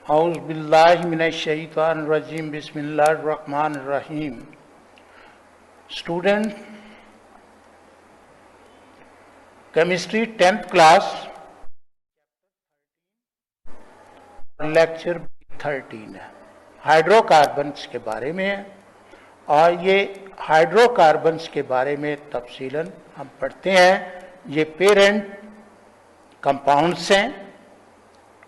औज़ बिल्लाहि मिनश शैतानिर रजीम बिस्मिल्लाहिर रहमानिर रहीम। Student, chemistry 10th class, lecture 13 है, हाइड्रोकार्बन्स के बारे में है। और ये हाइड्रोकार्बन्स के बारे में तफसीलन हम पढ़ते हैं। ये पेरेंट कंपाउंड्स हैं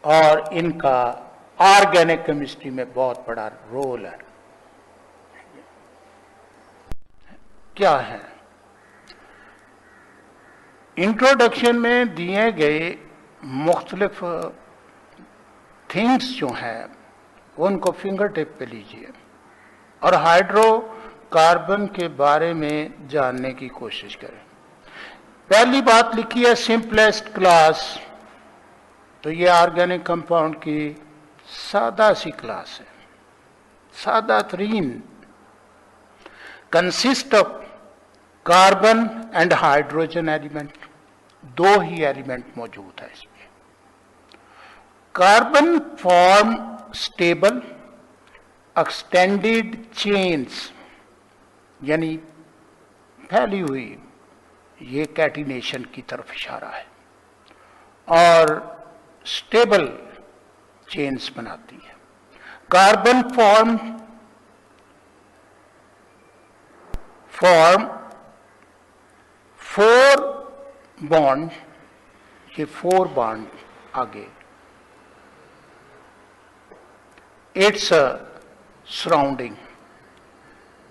और इनका ऑर्गेनिक केमिस्ट्री में बहुत बड़ा रोल है। क्या है? इंट्रोडक्शन में दिए गए मुख्तलिफ थिंग्स जो हैं उनको फिंगर टिप पे लीजिए और हाइड्रोकार्बन के बारे में जानने की कोशिश करें। पहली बात लिखी है सिंपलेस्ट क्लास, तो ये ऑर्गेनिक कंपाउंड की सादा सी क्लास है, सादा तरीन। Consist of carbon and hydrogen element, दो ही एलिमेंट मौजूद है इसमें। Carbon form stable extended chains, यानी फैली हुई, ये कैटिनेशन की तरफ इशारा है, और स्टेबल चेन्स बनाती है। कार्बन फॉर्म 4 बॉन्ड, ये 4 बॉन्ड आगे इट्स सराउंडिंग,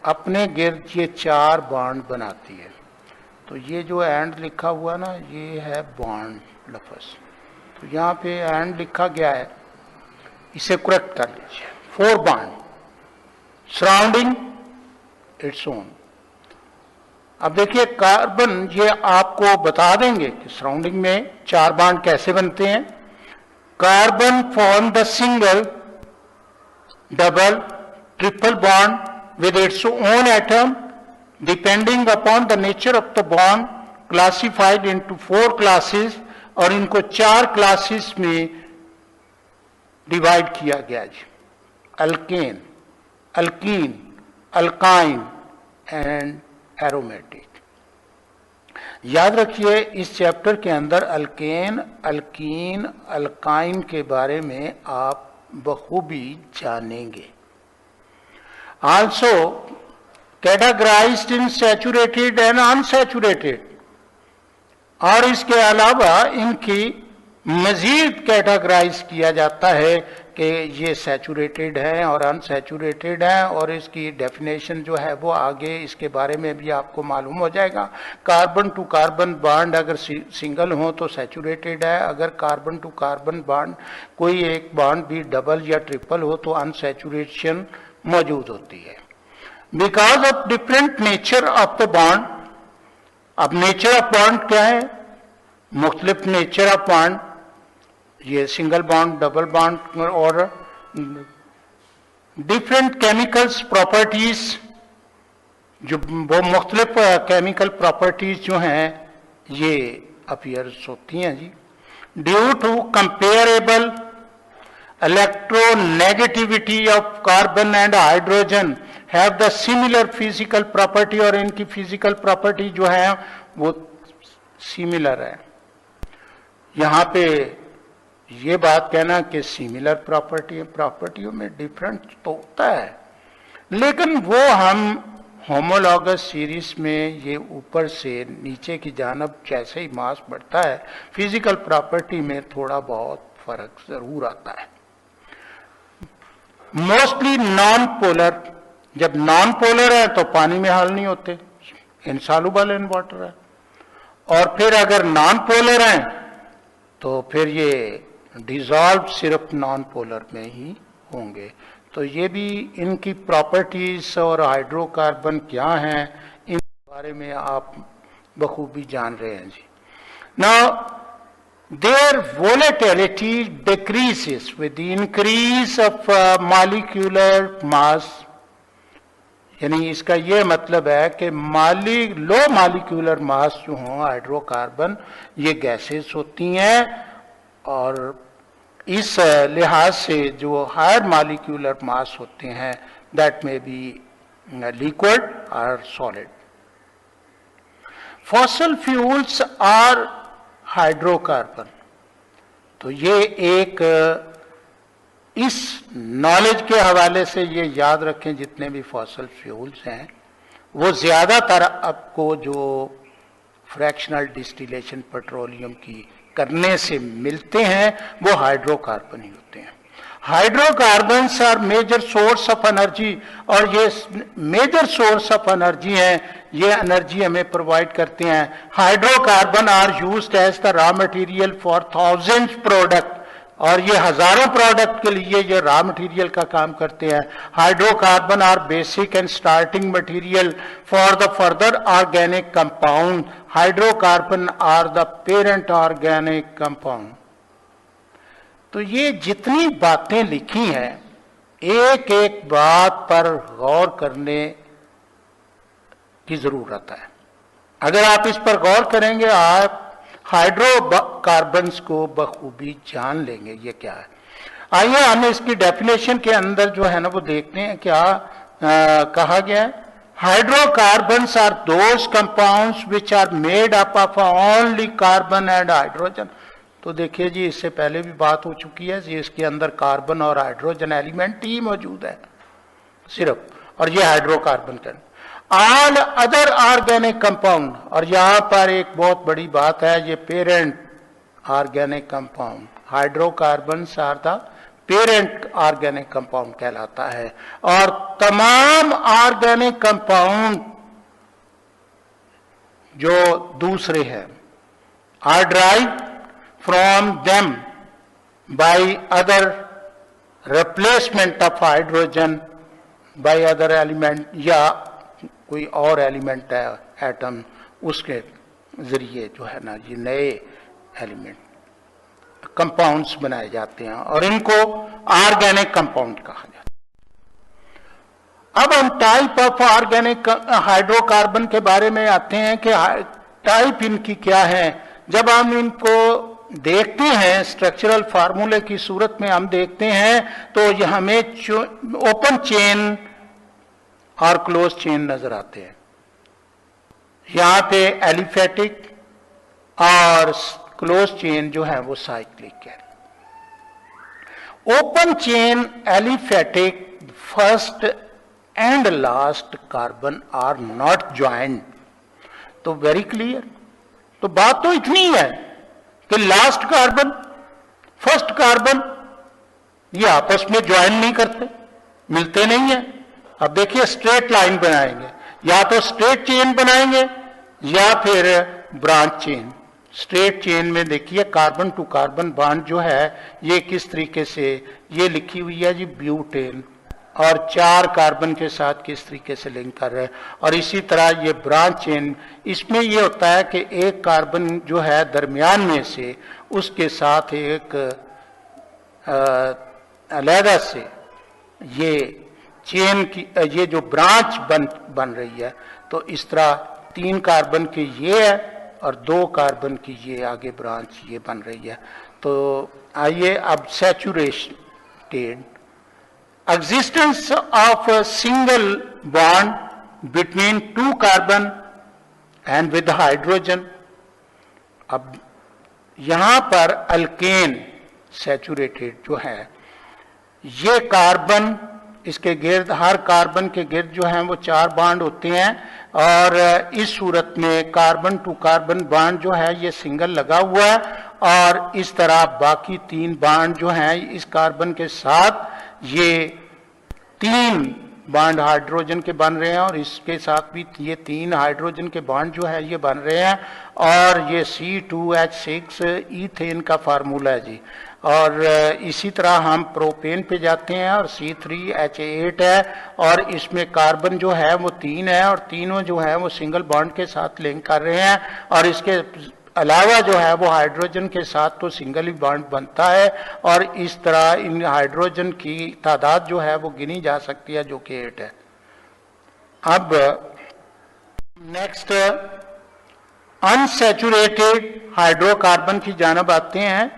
अपने गिर्द ये 4 बॉन्ड बनाती है। तो ये जो एंड लिखा हुआ ना, ये है बॉन्ड लफ्ज़, तो यहाँ पे एंड लिखा गया है, इसे करेक्ट कर लीजिए। 4 बॉन्ड सराउंडिंग इट्स ओन। अब देखिए कार्बन, ये आपको बता देंगे कि सराउंडिंग में 4 बॉन्ड कैसे बनते हैं। Carbon form the single, double, triple bond with its own atom depending upon the nature of the bond, classified into 4 classes, और इनको 4 क्लासेस में डिवाइड किया गया जी। Alkane, alkene, alkyne and aromatic. याद रखिए इस चैप्टर के अंदर अल्केन, अल्कीन, अल्काइन के बारे में आप बखूबी जानेंगे। Also categorised in saturated and unsaturated, और इसके अलावा इनकी मजीद कैटेगराइज किया जाता है कि ये सैचुरेटेड है और अनसैचुरेटेड है, और इसकी डेफिनेशन जो है वो आगे इसके बारे में भी आपको मालूम हो जाएगा। कार्बन टू कार्बन बॉन्ड अगर सिंगल हो तो सैचुरेटेड है, अगर कार्बन टू कार्बन बॉन्ड कोई एक बॉन्ड भी डबल या ट्रिपल हो तो अनसैचुरेशन मौजूद होती है। Because of different nature of the bond, अब नेचर ऑफ बॉन्ड क्या है? मुख्तलिफ नेचर ऑफ बॉन्ड, ये सिंगल बॉन्ड, डबल बॉन्ड, और डिफरेंट केमिकल्स प्रॉपर्टीज, जो वो मुख्तलिफ केमिकल प्रॉपर्टीज जो हैं ये अपीयर्स होती हैं जी। Due to comparable electronegativity of carbon and hydrogen have the similar physical property, और इनकी फिजिकल प्रॉपर्टी जो है वो सिमिलर है। यहाँ पे ये बात कहना कि सिमिलर प्रॉपर्टियों में डिफरेंस तो होता है, लेकिन वो हम होमोलॉगस सीरीज में ये ऊपर से नीचे की जानब जैसे ही मास बढ़ता है फिजिकल प्रॉपर्टी में थोड़ा बहुत फर्क जरूर आता है। मोस्टली नॉन पोलर, जब नॉन पोलर है तो पानी में हल नहीं होते, इनसॉल्युबल इन वाटर है, और फिर अगर नॉन पोलर हैं तो फिर ये डिजॉल्व सिर्फ नॉन पोलर में ही होंगे। तो ये भी इनकी प्रॉपर्टीज और हाइड्रोकार्बन क्या हैं इन बारे में आप बखूबी जान रहे हैं जी। Now their volatility decreases with the increase of molecular mass, यानी इसका ये मतलब है कि लो मॉलिक्यूलर मास जो हो हाइड्रोकार्बन, ये गैसेस होती हैं, और इस लिहाज से जो हायर मॉलिक्यूलर मास होते हैं दैट में बी लिक्विड और solid. Fossil fuels are hydrocarbon. तो ये एक इस नॉलेज के हवाले से ये याद रखें, जितने भी फॉसिल फ्यूल्स हैं वो ज्यादातर आपको जो फ्रैक्शनल डिस्टिलेशन पेट्रोलियम की करने से मिलते हैं वो हाइड्रोकार्बन ही होते हैं। Hydrocarbons are major source of energy, और ये मेजर सोर्स ऑफ एनर्जी है, ये एनर्जी हमें प्रोवाइड करते हैं। Hydrocarbon are used as the raw material for thousands product, और ये हजारों प्रोडक्ट के लिए ये रॉ मटेरियल का काम करते हैं। Hydrocarbon are basic and starting material for the further organic compound. Hydrocarbon are the parent organic compound. तो ये जितनी बातें लिखी हैं, एक एक बात पर गौर करने की जरूरत है। अगर आप इस पर गौर करेंगे, आप हाइड्रोकार्बन्स को बखूबी जान लेंगे ये क्या है। आइए हम इसकी डेफिनेशन के अंदर जो है ना वो देखते हैं क्या कहा गया है। Hydrocarbons are those compounds which are made up of only carbon and hydrogen. तो देखिए जी, इससे पहले भी बात हो चुकी है जी, इसके अंदर कार्बन और हाइड्रोजन एलिमेंट ही मौजूद है सिर्फ, और ये हाइड्रोकार्बन का। ऑल अदर ऑर्गेनिक कंपाउंड, और यहां पर एक बहुत बड़ी बात है, ये parent organic compound, hydrocarbons are the parent organic compound कहलाता है। और तमाम ऑर्गेनिक कंपाउंड जो दूसरे हैं are derive from them by other replacement of hydrogen by other element, या कोई और एलिमेंट है एटम, उसके जरिए जो है ना ये नए एलिमेंट कंपाउंड्स बनाए जाते हैं, और इनको ऑर्गेनिक कंपाउंड कहा जाता है। अब हम टाइप ऑफ ऑर्गेनिक हाइड्रोकार्बन के बारे में आते हैं कि टाइप इनकी क्या है। जब हम इनको देखते हैं स्ट्रक्चरल फार्मूले की सूरत में हम देखते हैं तो यह हमें ओपन चेन और क्लोज चेन नजर आते हैं। यहां पे एलिफेटिक और क्लोज चेन जो है वो साइक्लिक है। Open chain aliphatic first and last carbon are not joint. तो वेरी क्लियर, तो बात तो इतनी है कि लास्ट कार्बन फर्स्ट कार्बन ये आपस में ज्वाइन नहीं करते, मिलते नहीं है। अब देखिए स्ट्रेट लाइन बनाएंगे, या तो स्ट्रेट चेन बनाएंगे या फिर ब्रांच चेन। स्ट्रेट चेन में देखिए कार्बन टू कार्बन बॉन्ड जो है ये किस तरीके से ये लिखी हुई है जी, ब्यूटेन, और 4 कार्बन के साथ किस तरीके से लिंक कर रहे हैं। और इसी तरह ये ब्रांच चेन, इसमें ये होता है कि एक कार्बन जो है दरमियान में से उसके साथ एक अलहदा से ये चेन की ये जो ब्रांच बन रही है। तो इस तरह 3 कार्बन की ये है और 2 कार्बन की ये आगे ब्रांच ये बन रही है। तो आइए अब saturated existence of a single bond between 2 carbon and with hydrogen। अब यहां पर अल्केन सैचुरेटेड जो है ये कार्बन, इसके गिर्द हर कार्बन के गिर्द जो हैं वो 4 बॉन्ड होते हैं, और इस सूरत में कार्बन टू कार्बन बॉन्ड जो है ये सिंगल लगा हुआ है, और इस तरह बाकी 3 बॉन्ड जो हैं इस कार्बन के साथ ये 3 बॉन्ड हाइड्रोजन के बन रहे हैं, और इसके साथ भी ये 3 हाइड्रोजन के बॉन्ड जो है ये बन रहे हैं। और ये C2H6 ईथेन का फार्मूला है जी। और इसी तरह हम प्रोपेन पे जाते हैं और C3H8 है, और इसमें कार्बन जो है वो 3 है, और तीनों जो है वो सिंगल बॉन्ड के साथ लिंक कर रहे हैं, और इसके अलावा जो है वो हाइड्रोजन के साथ तो सिंगल ही बॉन्ड बनता है। और इस तरह इन हाइड्रोजन की तादाद जो है वो गिनी जा सकती है, जो कि 8 है। अब नेक्स्ट अनसैचुरेटेड हाइड्रोकार्बन की जानब आते हैं,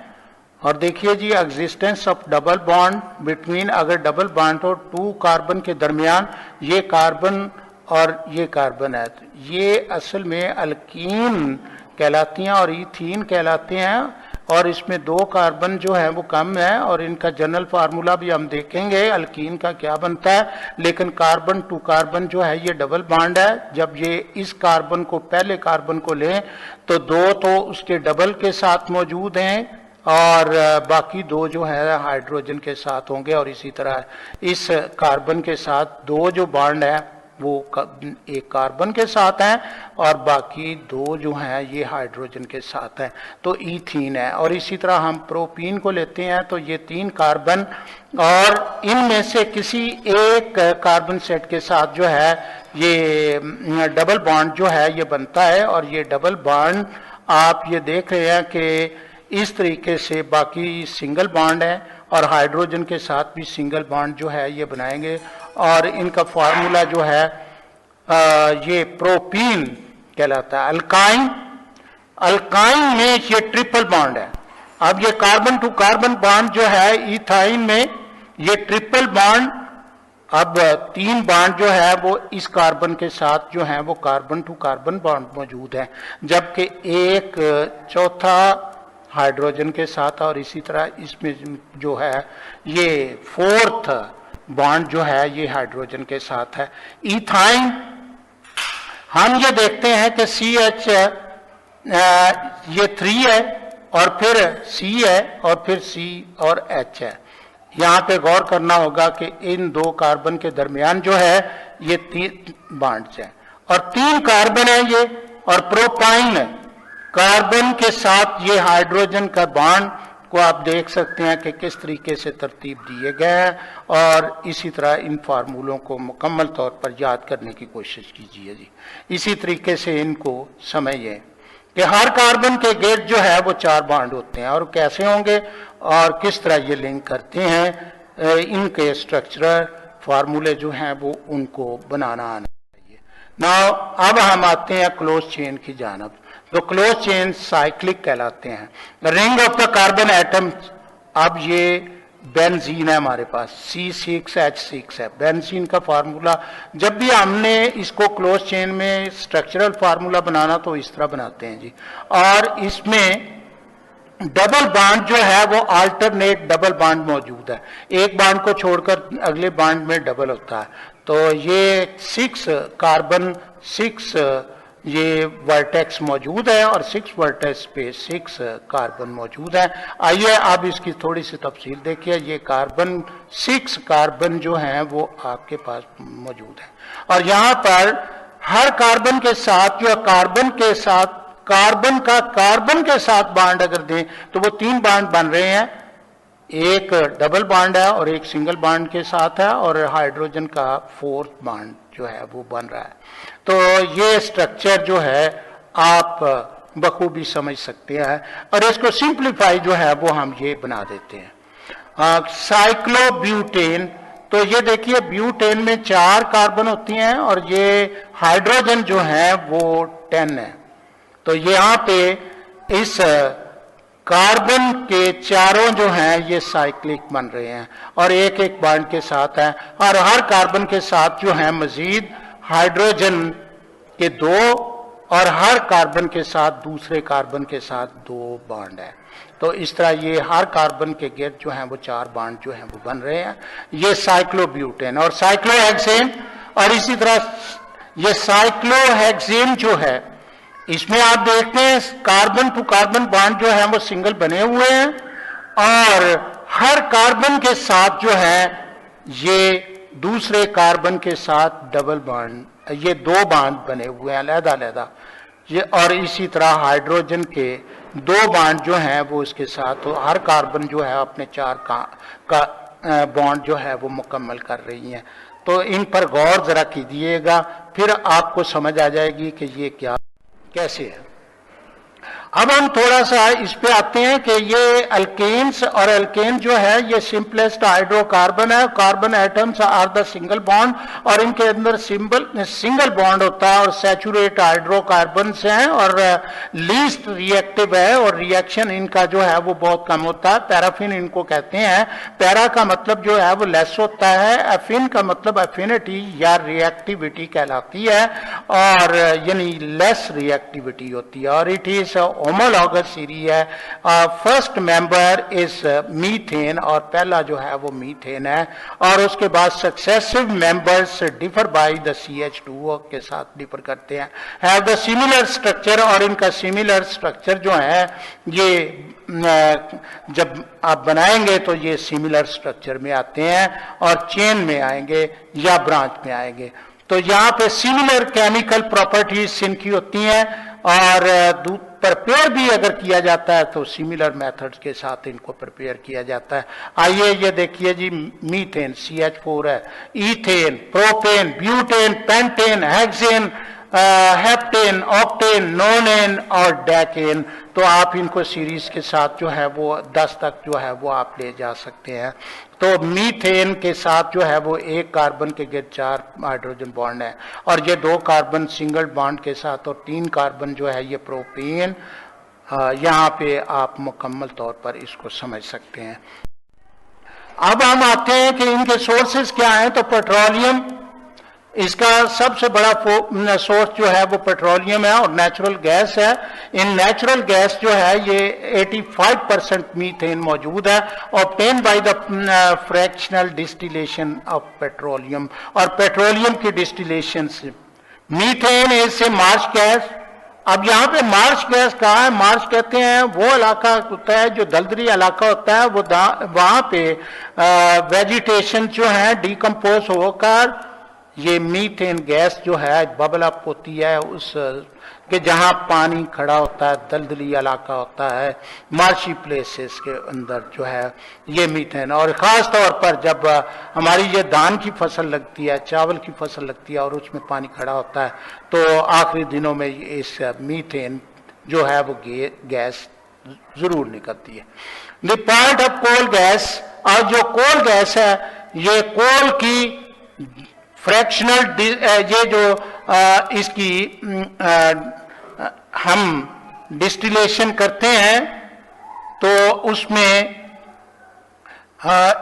और देखिए जी, existence of double bond between, अगर डबल बॉन्ड हो टू कार्बन के दरमियान, ये कार्बन और ये कार्बन है, तो ये असल में अल्कीन कहलाती हैं और इथीन कहलाते हैं। और इसमें दो कार्बन जो है वो कम है, और इनका जनरल फार्मूला भी हम देखेंगे अल्कीन का क्या बनता है। लेकिन कार्बन टू कार्बन जो है ये डबल बॉन्ड है। जब ये इस कार्बन को, पहले कार्बन को लें तो दो तो उसके डबल के साथ मौजूद हैं और बाकी दो जो है हाइड्रोजन के साथ होंगे। और इसी तरह इस कार्बन के साथ दो जो बॉन्ड है वो एक कार्बन के साथ हैं और बाकी दो जो हैं ये हाइड्रोजन के साथ हैं, तो ईथीन है। और इसी तरह हम प्रोपीन को लेते हैं तो ये तीन कार्बन, और इनमें से किसी एक कार्बन सेट के साथ जो है ये डबल बॉन्ड जो है ये बनता है। और ये डबल बॉन्ड आप ये देख रहे हैं कि इस तरीके से बाकी सिंगल बॉन्ड है और हाइड्रोजन के साथ भी सिंगल बॉन्ड जो है ये बनाएंगे। और इनका फार्मूला जो है ये प्रोपीन कहलाता है। अल्काइन में ये ट्रिपल बॉन्ड है। अब ये कार्बन टू कार्बन बॉन्ड जो है इथाइन में ये ट्रिपल बॉन्ड, अब तीन बॉन्ड जो है वो इस कार्बन के साथ जो है वो कार्बन टू कार्बन बॉन्ड मौजूद है, जबकि एक चौथा हाइड्रोजन के साथ, और इसी तरह इसमें जो है ये फोर्थ बॉन्ड जो है ये हाइड्रोजन के साथ है। इथाइन हम ये देखते हैं कि CH ये 3 है और फिर C है और फिर C और H है। यहाँ पे गौर करना होगा कि इन दो कार्बन के दरमियान जो है ये 3 बॉन्ड्स हैं और 3 कार्बन है ये, और प्रोपाइन कार्बन के साथ ये हाइड्रोजन का बॉन्ड को आप देख सकते हैं कि किस तरीके से तरतीब दिए गए हैं। और इसी तरह इन फार्मूलों को मुकम्मल तौर पर याद करने की कोशिश कीजिए जी। इसी तरीके से इनको समझिए कि हर कार्बन के गिर्द जो है वो 4 बॉन्ड होते हैं और कैसे होंगे और किस तरह ये लिंक करते हैं, इनके स्ट्रक्चरल फार्मूले जो हैं वो उनको बनाना आना चाहिए। नाउ अब हम आते हैं क्लोज चेन की जानब। तो क्लोज चेन साइक्लिक कहलाते हैं। Ring of the carbon atom, अब ये बेंजीन है हमारे पास, C6H6 है बेंजीन का फार्मूला। जब भी हमने इसको क्लोज चेन में स्ट्रक्चरल फार्मूला बनाना तो इस तरह बनाते हैं जी। और इसमें डबल बॉन्ड जो है वो अल्टरनेट डबल बॉन्ड मौजूद है, एक बॉन्ड को छोड़कर अगले बॉन्ड में डबल होता है। तो ये 6 कार्बन 6 ये वर्टेक्स मौजूद है और 6 वर्टेक्स पे 6 कार्बन मौजूद है। आइए अब इसकी थोड़ी सी तफसील देखिए। ये कार्बन 6 कार्बन जो हैं वो आपके पास मौजूद है और यहाँ पर हर कार्बन के साथ जो कार्बन के साथ कार्बन का कार्बन के साथ बॉन्ड अगर दें तो वो 3 बॉन्ड बन रहे हैं, एक डबल बॉन्ड है और एक सिंगल बॉन्ड के साथ है और हाइड्रोजन का 4th बॉन्ड जो है वो बन रहा है। तो ये स्ट्रक्चर जो है आप बखूबी समझ सकते हैं और इसको सिंप्लीफाई जो है वो हम ये बना देते हैं। साइक्लोब्यूटेन, तो ये देखिए ब्यूटेन में 4 कार्बन होती हैं और ये हाइड्रोजन जो है वो 10 है। तो यहाँ पे इस कार्बन के चारों जो हैं ये साइक्लिक बन रहे हैं और एक एक बॉन्ड के साथ हैं और हर कार्बन के साथ जो है मजीद हाइड्रोजन के 2 और हर कार्बन के साथ दूसरे कार्बन के साथ 2 बॉन्ड है। तो इस तरह ये हर कार्बन के गिर्द जो हैं वो 4 बॉन्ड जो हैं वो बन रहे हैं। ये साइक्लोब्यूटेन और साइक्लोहेक्सेन, और इसी तरह ये साइक्लोहेक्सेन जो है इसमें आप देखते हैं कार्बन टू कार्बन बॉन्ड जो है वो सिंगल बने हुए हैं और हर कार्बन के साथ जो है ये दूसरे कार्बन के साथ डबल बॉन्ड, ये 2 बॉन्ड बने हुए हैं अलग-अलग ये। और इसी तरह हाइड्रोजन के 2 बॉन्ड जो हैं वो इसके साथ, तो हर कार्बन जो है अपने 4 का बॉन्ड जो है वो मुकम्मल कर रही हैं। तो इन पर गौर जरा कीजिएगा, फिर आपको समझ आ जाएगी कि ये क्या कैसे है। अब हम थोड़ा सा इस पे आते हैं कि ये अल्केन्स और अल्केन जो है ये सिंपलेस्ट हाइड्रोकार्बन है, carbon atoms are the single bond, और इनके अंदर सिंगल बॉन्ड होता है और सैचुरेट हाइड्रोकार्बन्स हैं और लीस्ट रिएक्टिव है और रिएक्शन इनका जो है वो बहुत कम होता है। पैराफिन इनको कहते हैं। पैरा का मतलब जो है वो लेस होता है, एफिन का मतलब एफिनिटी या रिएक्टिविटी कहलाती है और यानी लेस रिएक्टिविटी होती है, और इट इज होमोलॉगस सीरीज है। फर्स्ट मेंबर इज मीथेन, और पहला जो है वो मीथेन है, और उसके बाद successive members differ by the CH2 के साथ डिफर करते हैं, हैव द सिमिलर स्ट्रक्चर, और इनका सिमिलर स्ट्रक्चर जो है ये जब आप बनाएंगे तो ये सिमिलर स्ट्रक्चर में आते हैं और चेन में आएंगे या ब्रांच में आएंगे। तो यहाँ पे सिमिलर केमिकल प्रॉपर्टीज इनकी होती हैं, और प्रिपेयर भी अगर किया जाता है तो सिमिलर मेथड्स के साथ इनको प्रिपेयर किया जाता है। आइए ये देखिए जी, मीथेन CH4 है, ethane, propane, butane, pentane, hexane, heptane, octane, नोनेन और डेकेन। तो आप इनको सीरीज के साथ जो है वो 10 तक जो है वो आप ले जा सकते हैं। तो मीथेन के साथ जो है वो एक कार्बन के गिर्द 4 हाइड्रोजन बॉन्ड है, और ये 2 कार्बन सिंगल बॉन्ड के साथ, और 3 कार्बन जो है ये प्रोपेन। यहाँ पे आप मुकम्मल तौर पर इसको समझ सकते हैं। अब हम आते हैं कि इनके सोर्सेज क्या हैं। तो पेट्रोलियम इसका सबसे बड़ा सोर्स जो है वो पेट्रोलियम है और नेचुरल गैस है। इन नेचुरल गैस जो है ये 85% मीथेन मौजूद है, obtain by the fractional distillation of petroleum, और पेट्रोलियम की डिस्टिलेशन से methane is a Marsh gas. अब यहाँ पे मार्श गैस कहाँ है? मार्श कहते हैं वो इलाका होता है जो दलदली इलाका होता है, वो वहां पे वेजिटेशन जो है डिकम्पोज होकर ये मीथेन गैस जो है बबल अप होती है उस के जहां पानी खड़ा होता है, दलदली इलाका होता है, मार्शी प्लेसेस के अंदर जो है ये मीथेन। और ख़ास तौर पर जब हमारी ये धान की फसल लगती है, चावल की फसल लगती है और उसमें पानी खड़ा होता है, तो आखिरी दिनों में इस मीथेन जो है वो गैस ज़रूर निकलती है। The part of coal gas, और जो कोल गैस है ये कोल की फ्रैक्शनल ये जो इसकी हम डिस्टिलेशन करते हैं तो उसमें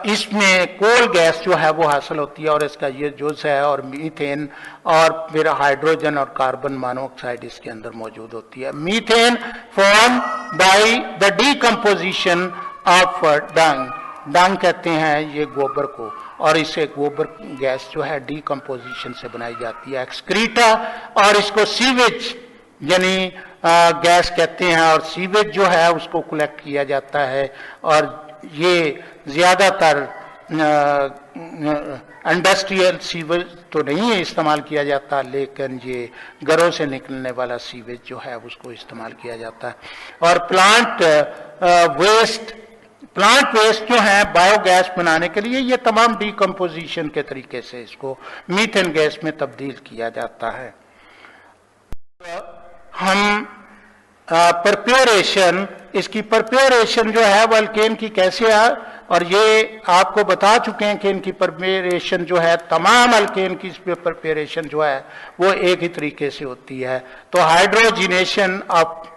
इसमें कोल गैस जो है वो हासिल होती है, और इसका ये जुज़ है, और मीथेन और फिर हाइड्रोजन और कार्बन मोनोऑक्साइड इसके अंदर मौजूद होती है। Methane form by the decomposition of dung, dung कहते हैं ये गोबर को, और इसे गोबर गैस जो है डीकम्पोजिशन से बनाई जाती है। एक्सक्रीटा, और इसको सीवेज यानी गैस कहते हैं, और सीवेज जो है उसको कलेक्ट किया जाता है, और ये ज़्यादातर इंडस्ट्रियल सीवेज तो नहीं इस्तेमाल किया जाता, लेकिन ये घरों से निकलने वाला सीवेज जो है उसको इस्तेमाल किया जाता है। और प्लांट वेस्ट जो है बायोगैस बनाने के लिए ये तमाम डीकम्पोजिशन के तरीके से इसको मीथेन गैस में तब्दील किया जाता है। हम प्रिपरेशन, इसकी प्रिपरेशन जो है वो अल्केन की कैसे है, और ये आपको बता चुके हैं कि इनकी प्रिपरेशन जो है तमाम अल्केन की प्रिपरेशन जो है वो एक ही तरीके से होती है। तो hydrogenation of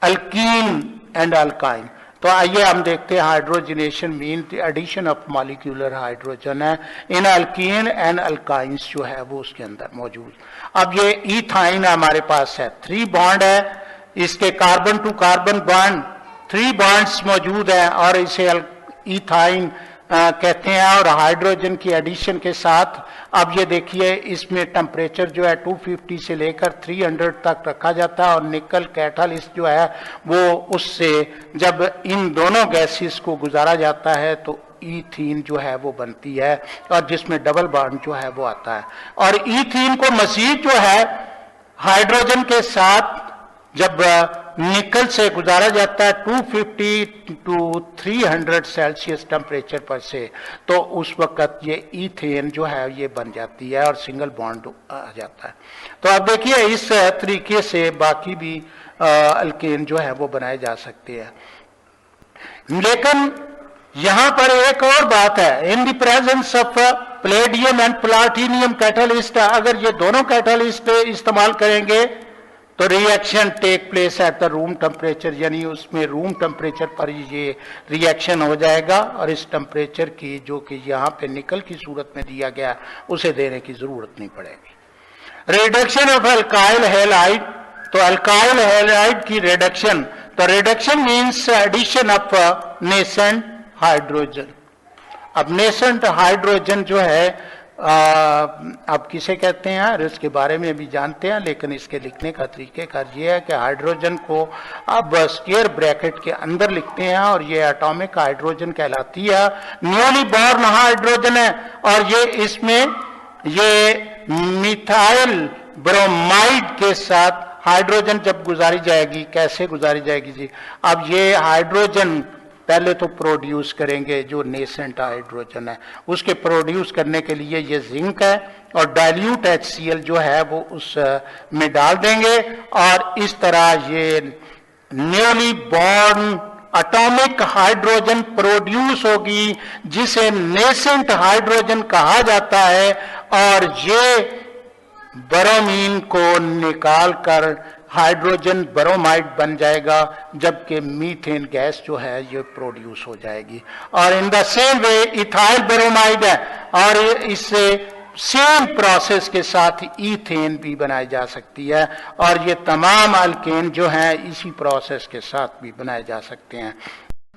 alkene and alkyne, तो आइए हम देखते हैं। Hydrogenation mean the addition of molecular hydrogen है इन अल्कीन एंड अल्काइंस जो है वो उसके अंदर मौजूद। अब ये इथाइन हमारे पास है, 3 बॉन्ड है, इसके carbon to carbon bond 3 bonds मौजूद है, और इसे इथाइन कहते हैं। और हाइड्रोजन की एडिशन के साथ अब ये देखिए इसमें टेम्परेचर जो है 250 से लेकर 300 तक रखा जाता है, और निकल कैटालिस्ट जो है वो उससे जब इन दोनों गैसेस को गुजारा जाता है तो ईथीन जो है वो बनती है, और जिसमें डबल बॉन्ड जो है वो आता है। और ईथीन को मजीद जो है हाइड्रोजन के साथ जब निकल से गुजारा जाता है 250 टू 300 सेल्सियस टेम्परेचर पर से, तो उस वक्त ये ईथेन जो है ये बन जाती है और सिंगल बॉन्ड आ जाता है। तो अब देखिए इस तरीके से बाकी भी अल्केन जो है वो बनाए जा सकते हैं। लेकिन यहां पर एक और बात है, in the presence of palladium and platinum catalyst, अगर ये दोनों कैटालिस्ट इस्तेमाल करेंगे तो reaction take place at the room temperature, यानी उसमें रूम टेम्परेचर पर ये रिएक्शन हो जाएगा और इस टेम्परेचर की जो कि यहाँ पे निकल की सूरत में दिया गया उसे देने की जरूरत नहीं पड़ेगी। रिडक्शन ऑफ अल्काइल हैलाइड, तो अल्काइल हैलाइड की रिडक्शन, तो reduction means addition of nascent hydrogen. अब नेसेंट हाइड्रोजन जो है आप किसे कहते हैं और इसके बारे में भी जानते हैं, लेकिन इसके लिखने का तरीक़ेकार ये है कि हाइड्रोजन को अब स्क्वायर ब्रैकेट के अंदर लिखते हैं और ये एटॉमिक हाइड्रोजन कहलाती है। न्यूली बॉर्न हाइड्रोजन है और ये इसमें ये मिथाइल ब्रोमाइड के साथ हाइड्रोजन जब गुजारी जाएगी, कैसे गुजारी जाएगी जी, अब ये हाइड्रोजन पहले तो प्रोड्यूस करेंगे जो नेसेंट हाइड्रोजन है, उसके प्रोड्यूस करने के लिए ये जिंक है और डाइल्यूट HCl जो है वो उस में डाल देंगे और इस तरह ये newly born atomic hydrogen produce होगी जिसे नेसेंट हाइड्रोजन कहा जाता है और ये ब्रोमीन को निकाल कर हाइड्रोजन ब्रोमाइड बन जाएगा, जबकि मीथेन गैस जो है ये प्रोड्यूस हो जाएगी। और in the same way ethyl bromide है और इससे सेम प्रोसेस के साथ ईथेन भी बनाई जा सकती है और ये तमाम अल्केन जो हैं इसी प्रोसेस के साथ भी बनाए जा सकते हैं।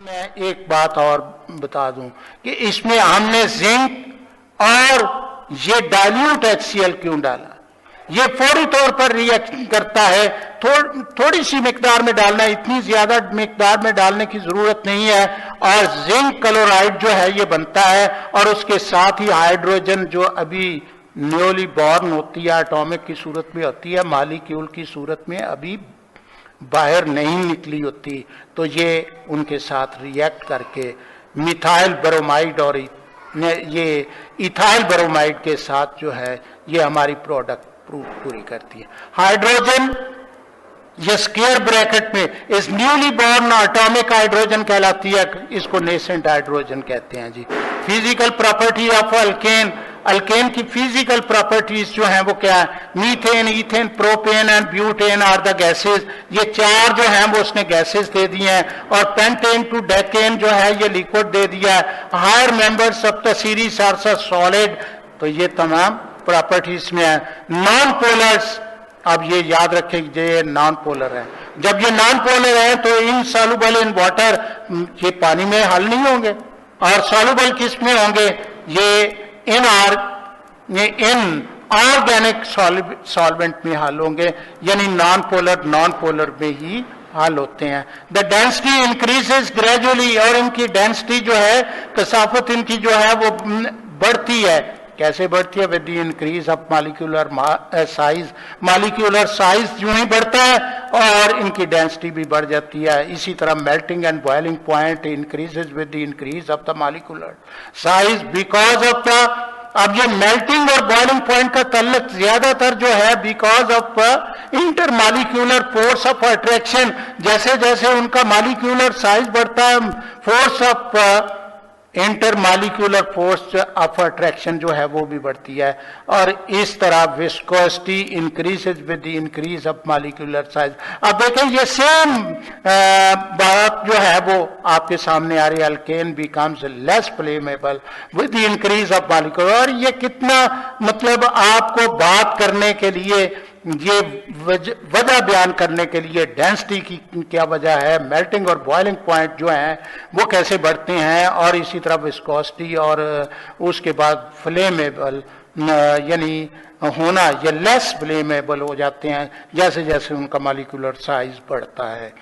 मैं एक बात और बता दूं कि इसमें हमने जिंक और ये डाइल्यूट HCl क्यों डाला, ये फौरी तौर पर रिएक्ट करता है, थोड़ी सी मिकदार में डालना है, इतनी ज्यादा मिकदार में डालने की जरूरत नहीं है और जिंक क्लोराइड जो है ये बनता है और उसके साथ ही हाइड्रोजन जो अभी न्यूली बॉर्न होती है एटॉमिक की सूरत में होती है, मॉलिक्यूल की सूरत में अभी बाहर नहीं निकली होती, तो ये उनके साथ रिएक्ट करके मिथाइल ब्रोमाइड और ये इथाइल ब्रोमाइड के साथ जो है ये हमारी प्रोडक्ट पूरी करती है। हाइड्रोजन ये स्क्वायर ब्रैकेट में इस न्यूली बॉर्न एटॉमिक हाइड्रोजन कहलाती है, इसको नेसेंट हाइड्रोजन कहते हैं जी। Physical property of alkane, alkane की फिजिकल प्रॉपर्टीज जो हैं वो क्या है, methane, ethane, propane and butane are the gases, ये चार जो हैं वो उसने गैसेज दे दिए हैं और पेंटेन टू डेकेन जो है ये लिक्विड दे दिया है। Higher members of the series are solid, तो ये तमाम प्रॉपर्टीज में है। नॉन पोलर्स, अब ये याद रखें ये नॉन पोलर है, जब ये नॉन पोलर है तो इनसॉल्युबल इन वाटर, ये पानी में हल नहीं होंगे और सॉल्युबल किस में होंगे, ये इन ऑर्गेनिक सॉल्वेंट में हल होंगे, यानी नॉन पोलर में ही हल होते हैं। द डेंसिटी इंक्रीजेस ग्रेजुअली, और इनकी डेंसिटी जो है, कसाफत इनकी जो है वो बढ़ती है। कैसे बढ़ती है, with the increase of molecular size, molecular size यूं ही बढ़ता है और इनकी डेंसिटी भी बढ़ जाती है। इसी तरह melting and boiling point increases with the increase of the molecular size because of the, अब ये मेल्टिंग और बॉइलिंग पॉइंट का ताल्लुक ज्यादातर जो है because of inter molecular force of attraction, जैसे जैसे उनका मॉलिक्यूलर साइज बढ़ता है force of inter molecular force of attraction जो है वो भी बढ़ती है और इस तरह viscosity increases with the increase of molecular size. अब देखें ये सेम बात जो है वो आपके सामने आ रही है, alkane becomes less flammable with the increase of molecular, और ये कितना मतलब आपको बात करने के लिए, ये वजह बयान करने के लिए डेंसिटी की क्या वजह है, मेल्टिंग और बॉइलिंग पॉइंट जो हैं वो कैसे बढ़ते हैं और इसी तरह विस्कोसिटी और उसके बाद फ्लेमेबल यानी होना, ये लेस फ्लेमेबल हो जाते हैं जैसे जैसे उनका मॉलिक्यूलर साइज बढ़ता है।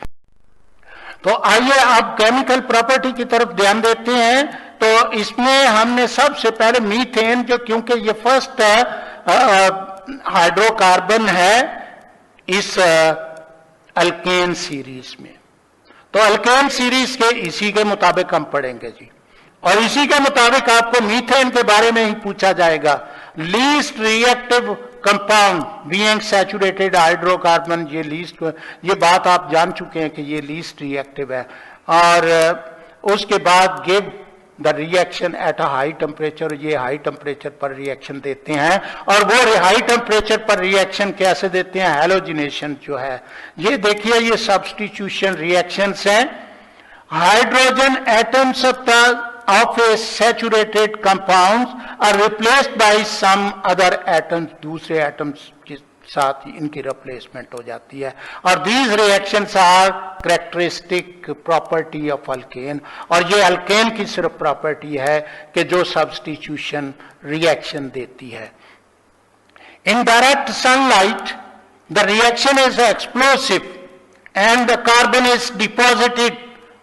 तो आइए अब केमिकल प्रॉपर्टी की तरफ ध्यान देते हैं। तो इसमें हमने सबसे पहले मीथेन, जो क्योंकि ये फर्स्ट हाइड्रोकार्बन है इस अल्केन सीरीज में, तो अल्केन सीरीज के इसी के मुताबिक हम पढ़ेंगे जी, और इसी के मुताबिक आपको मीथेन के बारे में ही पूछा जाएगा। Least reactive compound being saturated hydrocarbon, ये लीस्ट, ये बात आप जान चुके हैं कि ये लीस्ट रिएक्टिव है। और उसके बाद give the reaction at a high temperature, ये हाई टेम्परेचर पर रिएक्शन देते हैं। और वो हाई टेम्परेचर पर रिएक्शन कैसे देते हैं? हैलोजिनेशन जो है, ये देखिए ये सब्स्टिट्यूशन रिएक्शंस हैं। Hydrogen atoms of a saturated compounds are replaced by some other atoms, दूसरे एटम्स के साथ इनकी रिप्लेसमेंट हो जाती है। और these reactions are characteristic property of alkane, और ये अल्केन की सिर्फ प्रॉपर्टी है कि जो सब्स्टिट्यूशन रिएक्शन देती है। In direct sunlight the reaction is explosive and the carbon is deposited,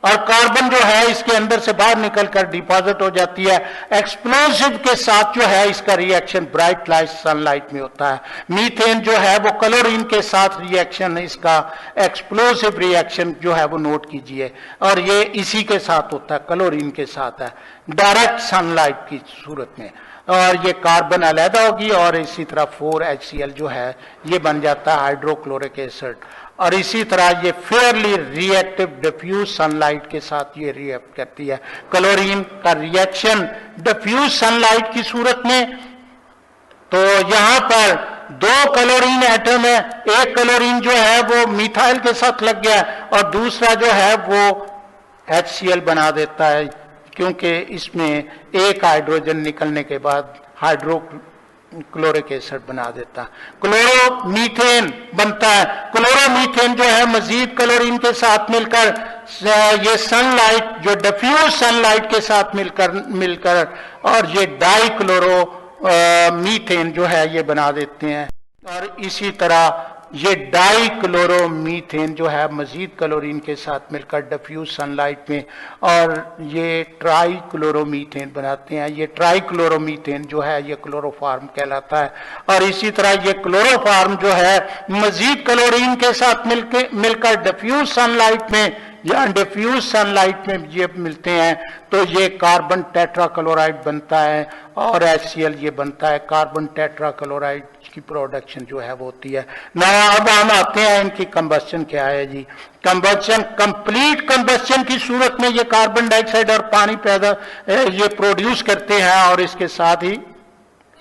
और कार्बन जो है इसके अंदर से बाहर निकलकर डिपॉजिट हो जाती है। एक्सप्लोसिव के साथ जो है इसका रिएक्शन ब्राइट लाइट सनलाइट में होता है। मीथेन जो है वो क्लोरीन के साथ रिएक्शन, इसका एक्सप्लोसिव रिएक्शन जो है वो नोट कीजिए, और ये इसी के साथ होता है, क्लोरीन के साथ है डायरेक्ट सनलाइट की सूरत में। और ये कार्बन अलहदा होगी और इसी तरह 4HCl जो है ये बन जाता है हाइड्रोक्लोरिक एसिड। और इसी तरह ये फेयरली रिएक्टिव डिफ्यूज सनलाइट के साथ ये रिएक्ट करती है। क्लोरीन का रिएक्शन डिफ्यूज सनलाइट की सूरत में, तो यहां पर 2 क्लोरीन एटम है, एक क्लोरीन जो है वो मिथाइल के साथ लग गया और दूसरा जो है वो HCl बना देता है, क्योंकि इसमें एक हाइड्रोजन निकलने के बाद हाइड्रोक्लोरिक एसिड बना देता है। क्लोरोमीथेन बनता है। क्लोरोमीथेन जो है मजीद क्लोरीन के साथ मिलकर ये सनलाइट जो डिफ्यूज सनलाइट के साथ मिलकर और ये डाइक्लोरो मीथेन जो है ये बना देते हैं। और इसी तरह ये डाइक्लोरोमीथेन जो है मजीद क्लोरीन के साथ मिलकर डिफ्यूज सनलाइट में और ये ट्राइक्लोरोमीथेन बनाते हैं। ये ट्राइक्लोरोमीथेन जो है ये क्लोरोफार्म कहलाता है। और इसी तरह ये क्लोरोफार्म जो है मजीद क्लोरीन के साथ मिलकर डिफ्यूज सनलाइट में या डिफ्यूज सनलाइट में ये मिलते हैं तो ये कार्बन टेट्राक्लोराइड बनता है और HCl ये बनता है। कार्बन टेट्राक्लोराइड की प्रोडक्शन जो है वो होती है ना। अब हम आते हैं इनकी कंबस्शन क्या है जी। कंबस्शन, कंप्लीट कंबस्शन की सूरत में ये कार्बन डाइऑक्साइड और पानी पैदा ये प्रोड्यूस करते हैं और इसके साथ ही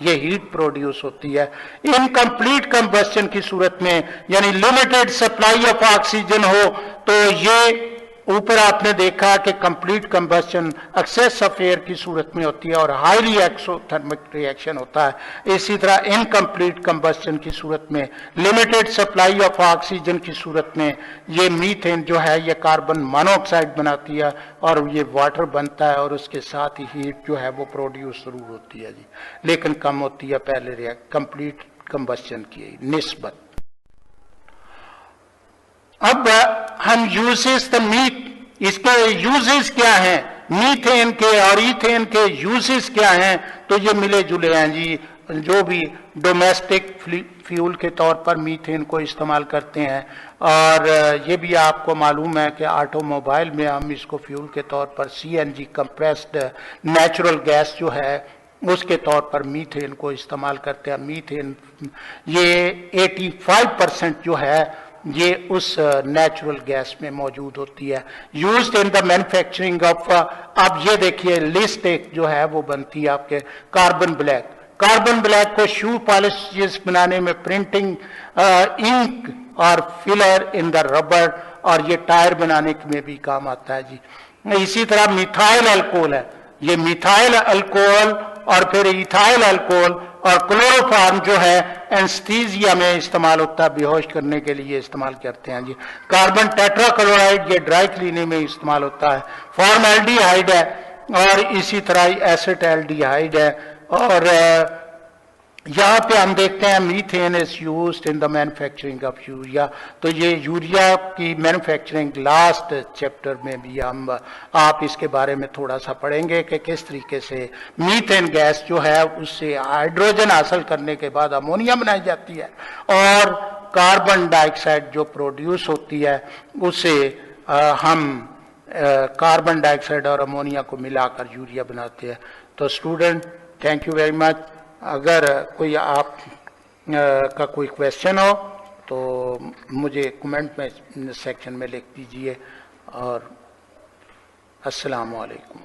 ये हीट प्रोड्यूस होती है। इनकम्प्लीट कंबस्शन की सूरत में यानी लिमिटेड सप्लाई ऑफ ऑक्सीजन हो तो ये ऊपर आपने देखा कि complete combustion excess of air की सूरत में होती है और हाईली एक्सोथर्मिक रिएक्शन होता है। इसी तरह इनकम्प्लीट कंबस्शन की सूरत में लिमिटेड सप्लाई ऑफ ऑक्सीजन की सूरत में ये मीथेन जो है ये कार्बन मोनोऑक्साइड बनाती है और ये वाटर बनता है और उसके साथ ही हीट जो है वो प्रोड्यूस जरूर होती है जी, लेकिन कम होती है पहले कंप्लीट कंबस्शन की निस्बत। अब हम यूजेस द मीथ, इसके यूजेस क्या हैं मीथेन के और ईथेन के यूजेस क्या हैं, तो ये मिले जुले हैं जी। जो भी डोमेस्टिक फ्यूल के तौर पर मीथेन को इस्तेमाल करते हैं और ये भी आपको मालूम है कि ऑटोमोबाइल में हम इसको फ्यूल के तौर पर CNG कंप्रेस्ड नेचुरल गैस जो है उसके तौर पर मीथेन को इस्तेमाल करते हैं। मीथेन ये 85% जो है ये उस नेचुरल गैस में मौजूद होती है। Used in the manufacturing of, अब ये देखिए लिस्ट एक जो है वो बनती है आपके कार्बन ब्लैक। कार्बन ब्लैक को शू पॉलिश बनाने में, प्रिंटिंग, इंक और फिलर इन द रबर और ये टायर बनाने में भी काम आता है जी। इसी तरह मिथाइल अल्कोहल है, ये मिथाइल अल्कोहल और फिर इथाइल अल्कोहल और क्लोरोफार्म जो है एनेस्थीसिया में इस्तेमाल होता है, बेहोश करने के लिए इस्तेमाल करते हैं जी। कार्बन टेट्राक्लोराइड ये ड्राई क्लीनिंग में इस्तेमाल होता है। फॉर्मल्डिहाइड है और इसी तरह एसिटाल्डिहाइड है। और यहाँ पे हम देखते हैं methane is used in the manufacturing of urea, तो ये यूरिया की मैन्युफैक्चरिंग लास्ट चैप्टर में भी हम आप इसके बारे में थोड़ा सा पढ़ेंगे कि किस तरीके से मीथेन गैस जो है उससे हाइड्रोजन हासिल करने के बाद अमोनिया बनाई जाती है और कार्बन डाइऑक्साइड जो प्रोड्यूस होती है उससे हम कार्बन डाइऑक्साइड और अमोनिया को मिलाकर यूरिया बनाते हैं। तो student thank you very much. अगर कोई आप का कोई क्वेश्चन हो तो मुझे कमेंट में सेक्शन में लिख दीजिए। और अस्सलाम वालेकुम।